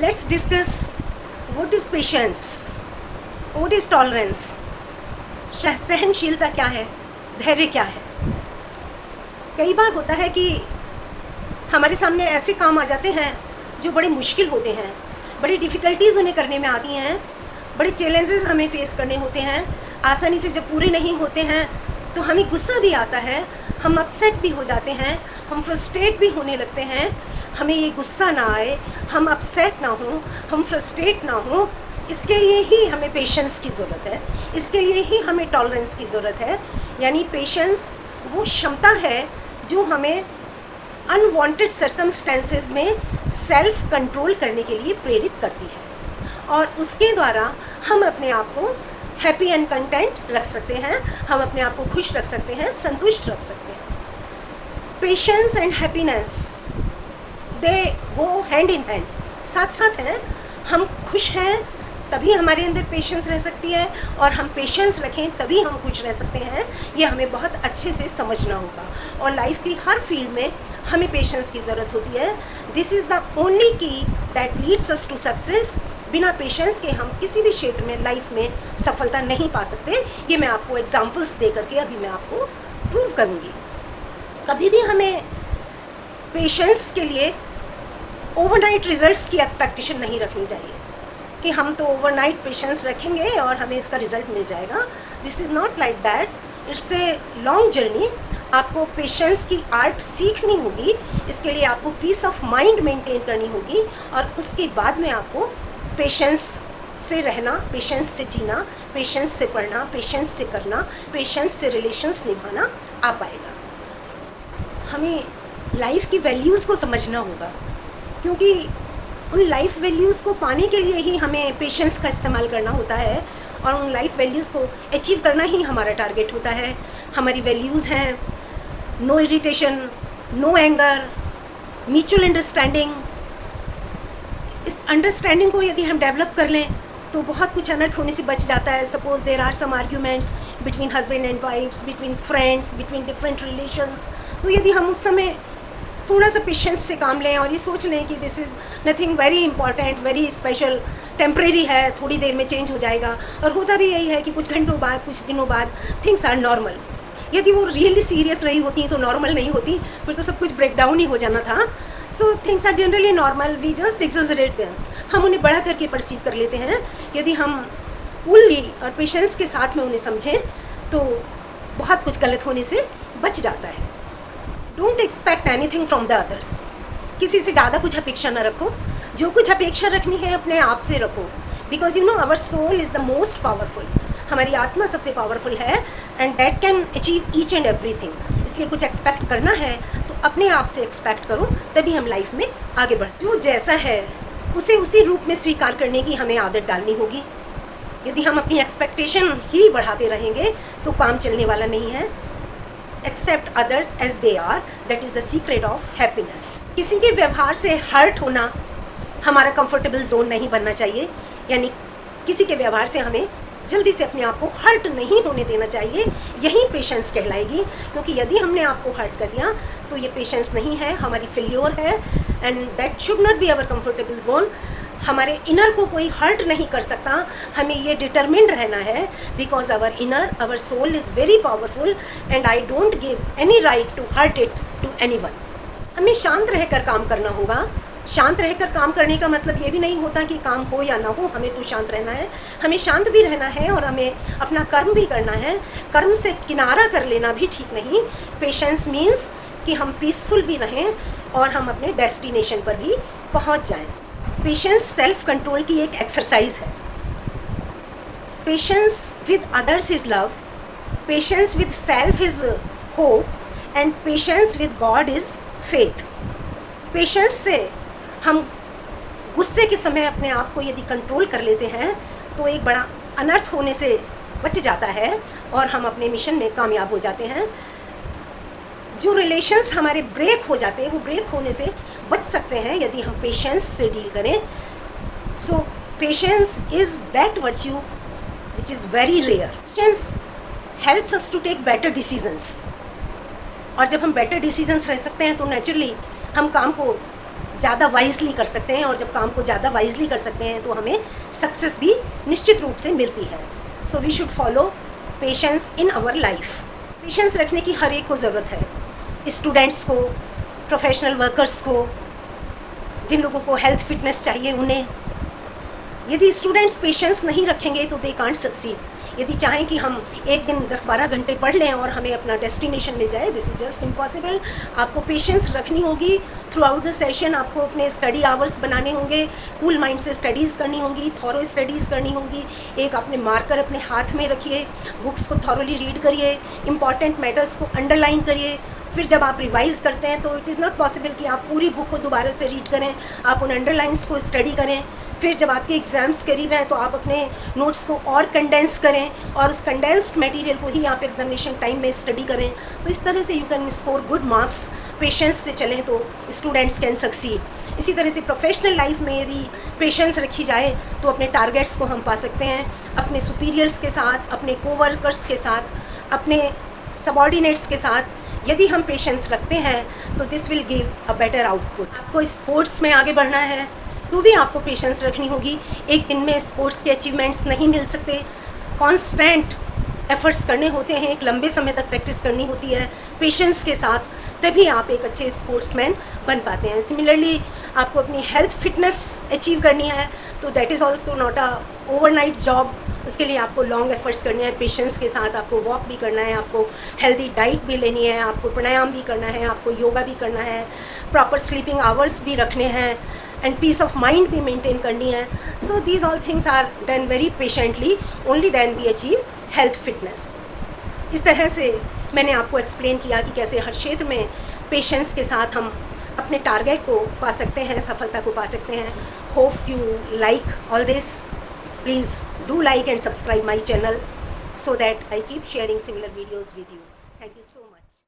let's discuss what is patience, what is tolerance. सहनशीलता क्या है, धैर्य क्या है. कई बार होता है कि हमारे सामने ऐसे काम आ जाते हैं जो बड़े मुश्किल होते हैं, बड़ी डिफ़िकल्टीज़ उन्हें करने में आती हैं, बड़े चैलेंजेस हमें फेस करने होते हैं. आसानी से जब पूरे नहीं होते हैं तो हमें गुस्सा भी आता है, हम अपसेट भी हो जाते हैं, हम फ्रस्ट्रेट भी होने लगते हैं. हमें ये गुस्सा ना आए, हम अपसेट ना हो, हम फ्रस्ट्रेट ना हो, इसके लिए ही हमें पेशेंस की ज़रूरत है, इसके लिए ही हमें टॉलरेंस की ज़रूरत है. यानी पेशेंस वो क्षमता है जो हमें अनवांटेड सर्कमस्टेंसेस में सेल्फ कंट्रोल करने के लिए प्रेरित करती है, और उसके द्वारा हम अपने आप को हैप्पी एंड कंटेंट रख सकते हैं, हम अपने आप को खुश रख सकते हैं, संतुष्ट रख सकते हैं. Patience and happiness they go hand in hand, साथ साथ हैं. हम खुश हैं तभी हमारे अंदर पेशेंस रह सकती है, और हम पेशेंस रखें तभी हम खुश रह सकते हैं. ये हमें बहुत अच्छे से समझना होगा, और लाइफ की हर फील्ड में हमें पेशेंस की ज़रूरत होती है. This is the only key that leads us to success. बिना पेशेंस के हम किसी भी क्षेत्र में लाइफ में सफलता नहीं पा सकते. ये मैं आपको एग्जांपल्स दे करके अभी मैं आपको प्रूव करूँगी. कभी भी हमें पेशेंस के लिए ओवरनाइट रिजल्ट्स की एक्सपेक्टेशन नहीं रखनी चाहिए कि हम तो ओवरनाइट पेशेंस रखेंगे और हमें इसका रिजल्ट मिल जाएगा. This is not like that. It's a long journey. आपको पेशेंस की आर्ट सीखनी होगी. इसके लिए आपको पीस ऑफ माइंड मेंटेन करनी होगी, और उसके बाद में आपको पेशेंस से रहना, पेशेंस से जीना, पेशेंस से पढ़ना, पेशेंस से करना, पेशेंस से रिलेशंस निभाना आ पाएगा. हमें लाइफ की वैल्यूज़ को समझना होगा, क्योंकि उन लाइफ वैल्यूज़ को पाने के लिए ही हमें पेशेंस का इस्तेमाल करना होता है, और उन लाइफ वैल्यूज़ को अचीव करना ही हमारा टारगेट होता है. हमारी वैल्यूज़ हैं no irritation, no anger, mutual understanding. इस अंडरस्टैंडिंग को यदि हम डेवलप कर लें तो बहुत कुछ अनर्थ होने से बच जाता है. Suppose there are some arguments between husband and wifes, between friends, between different relations. तो यदि हम उस समय थोड़ा सा पेशेंस से काम लें और ये सोच लें कि this is nothing very important, very special, temporary है, थोड़ी देर में चेंज हो जाएगा, और होता भी यही है कि कुछ घंटों बाद, कुछ दिनों बाद थिंग्स आर नॉर्मल. यदि वो रियली सीरियस रही होती तो नॉर्मल नहीं होती, फिर तो सब कुछ ब्रेक डाउन ही हो जाना था. So things are generally normal, we just exaggerate them. हम उन्हें बढ़ा करके परसीव कर लेते हैं. यदि हम कूलली और पेशेंस के साथ में उन्हें समझें तो बहुत कुछ गलत होने से बच जाता है. Don't expect anything from the others. किसी से ज़्यादा कुछ अपेक्षा न रखो. जो कुछ अपेक्षा रखनी है अपने आप से रखो, because you know our soul is the most powerful. हमारी आत्मा सबसे पावरफुल है, and that can achieve each and everything. इसलिए कुछ एक्सपेक्ट करना है तो अपने आप से एक्सपेक्ट करो, तभी हम लाइफ में आगे बढ़ सकते. जो जैसा है उसे उसी रूप में स्वीकार करने की हमें आदत डालनी होगी. यदि हम अपनी एक्सपेक्टेशन ही बढ़ाते रहेंगे तो काम चलने वाला नहीं है. Accept others as they are, that is the secret of happiness. किसी के व्यवहार से हर्ट होना हमारा कंफर्टेबल जोन नहीं बनना चाहिए. यानी किसी के व्यवहार से हमें जल्दी से अपने आप को हर्ट नहीं होने देना चाहिए. यही पेशेंस कहलाएगी, क्योंकि यदि हमने आपको हर्ट कर दिया तो ये पेशेंस नहीं है, हमारी फेल्योर है, and that should not be our comfortable zone. हमारे इनर को कोई हर्ट नहीं कर सकता. हमें ये डिटरमिन्ड रहना है, because our inner, our soul is very powerful, and I don't give any right to hurt it to anyone. हमें शांत रहकर काम करना होगा. शांत रहकर काम करने का मतलब ये भी नहीं होता कि काम हो या ना हो, हमें तो शांत रहना है. हमें शांत भी रहना है और हमें अपना कर्म भी करना है. कर्म से किनारा कर लेना भी ठीक नहीं. पेशेंस मीन्स कि हम पीसफुल भी रहें और हम अपने डेस्टिनेशन पर भी पहुंच जाएं. पेशेंस सेल्फ कंट्रोल की एक एक्सरसाइज है. Patience with others is love, patience with self is hope, and patience with God is faith. Patience से हम गुस्से के समय अपने आप को यदि कंट्रोल कर लेते हैं तो एक बड़ा अनर्थ होने से बच जाता है, और हम अपने मिशन में कामयाब हो जाते हैं. जो रिलेशंस हमारे ब्रेक हो जाते हैं वो ब्रेक होने से बच सकते हैं यदि हम पेशेंस से डील करें. So patience is that virtue which is very rare. Patience helps us to take better decisions, और जब हम बेटर डिसीजंस रह सकते हैं तो नेचुरली हम काम को ज़्यादा वाइजली कर सकते हैं, और जब काम को ज़्यादा वाइजली कर सकते हैं तो हमें सक्सेस भी निश्चित रूप से मिलती है। So we should follow patience in our life. Patience रखने की हर एक को ज़रूरत है, स्टूडेंट्स को, प्रोफेशनल वर्कर्स को, जिन लोगों को हेल्थ फिटनेस चाहिए उन्हें। यदि स्टूडेंट्स पेशेंस नहीं रखेंगे तो दे कांट सक्सीड। यदि चाहें कि हम एक दिन 10-12 घंटे पढ़ लें और हमें अपना डेस्टिनेशन मिल जाए, दिस इज जस्ट इम्पॉसिबल। आपको पेशेंस रखनी होगी थ्रू आउट द सेशन। आपको अपने स्टडी आवर्स बनाने होंगे, कूल माइंड से स्टडीज़ करनी होंगी, थॉरो स्टडीज़ करनी होंगी। एक अपने मार्कर अपने हाथ में रखिए, बुक्स को थॉरोली रीड करिए, इंपॉर्टेंट मैटर्स को अंडरलाइन करिए। फिर जब आप रिवाइज़ करते हैं तो इट इज़ नॉट पॉसिबल कि आप पूरी बुक को दोबारा से रीड करें, आप उन अंडरलाइंस को स्टडी करें। फिर जब आपके एग्ज़ाम्स करीब हैं तो आप अपने नोट्स को और कंडेंस करें, और उस कंडेंस्ड मटेरियल को ही आप एग्जामिनेशन टाइम में स्टडी करें। तो इस तरह से you can score good marks. Patience से चलें तो स्टूडेंट्स कैन सक्सीड। इसी तरह से प्रोफेशनल लाइफ में यदि पेशेंस रखी जाए तो अपने टारगेट्स को हम पा सकते हैं, अपने सुपीरियर्स के साथ, अपने कोवर्कर्स के साथ, अपने सबॉर्डिनेट्स के साथ। यदि हम पेशेंस रखते हैं तो this will give a better output. आपको स्पोर्ट्स में आगे बढ़ना है तो भी आपको पेशेंस रखनी होगी। एक दिन में स्पोर्ट्स के अचीवमेंट्स नहीं मिल सकते, कॉन्स्टेंट एफर्ट्स करने होते हैं, एक लंबे समय तक प्रैक्टिस करनी होती है पेशेंस के साथ, तभी आप एक अच्छे स्पोर्ट्समैन बन पाते हैं। सिमिलरली आपको अपनी हेल्थ फिटनेस अचीव करनी है तो that is also not a overnight job. उसके लिए आपको लॉन्ग एफर्ट्स करने हैं पेशेंस के साथ। आपको वॉक भी करना है, आपको हेल्दी डाइट भी लेनी है, आपको प्राणायाम भी करना है, आपको योगा भी करना है, प्रॉपर स्लीपिंग आवर्स भी रखने हैं, एंड पीस ऑफ माइंड भी मेंटेन करनी है। So these all things are done very patiently, only then we achieve health fitness. इस तरह से मैंने आपको एक्सप्लेन किया कि कैसे हर क्षेत्र में पेशेंस के साथ हम अपने टारगेट को पा सकते हैं, सफलता को पा सकते हैं। Hope you like all this. Please do like and subscribe my channel so that I keep sharing similar videos with you. Thank you so much.